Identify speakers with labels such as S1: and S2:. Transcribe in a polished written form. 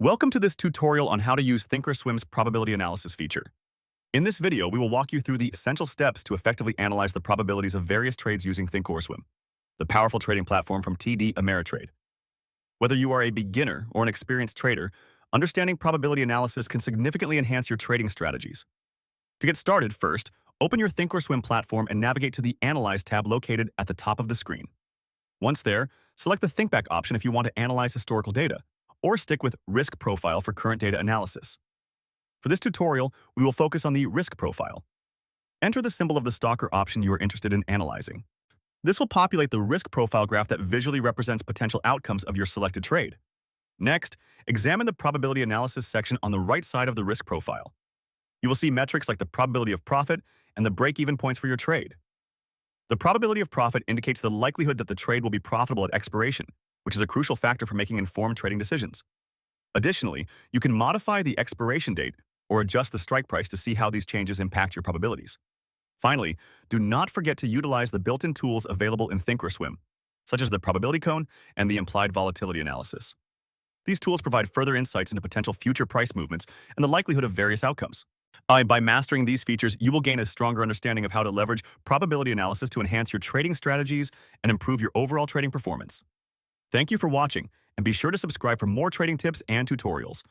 S1: Welcome to this tutorial on how to use Thinkorswim's probability analysis feature. In this video, we will walk you through the essential steps to effectively analyze the probabilities of various trades using Thinkorswim, the powerful trading platform from TD Ameritrade. Whether you are a beginner or an experienced trader, understanding probability analysis can significantly enhance your trading strategies. To get started, first, open your Thinkorswim platform and navigate to the Analyze tab located at the top of the screen. Once there, select the ThinkBack option if you want to analyze historical data, or stick with Risk Profile for current data analysis. For this tutorial, we will focus on the Risk Profile. Enter the symbol of the stock or option you are interested in analyzing. This will populate the Risk Profile graph that visually represents potential outcomes of your selected trade. Next, examine the Probability Analysis section on the right side of the Risk Profile. You will see metrics like the probability of profit and the break-even points for your trade. The probability of profit indicates the likelihood that the trade will be profitable at expiration, which is a crucial factor for making informed trading decisions. Additionally, you can modify the expiration date or adjust the strike price to see how these changes impact your probabilities. Finally, do not forget to utilize the built-in tools available in Thinkorswim, such as the probability cone and the implied volatility analysis. These tools provide further insights into potential future price movements and the likelihood of various outcomes. By mastering these features, you will gain a stronger understanding of how to leverage probability analysis to enhance your trading strategies and improve your overall trading performance. Thank you for watching, and be sure to subscribe for more trading tips and tutorials.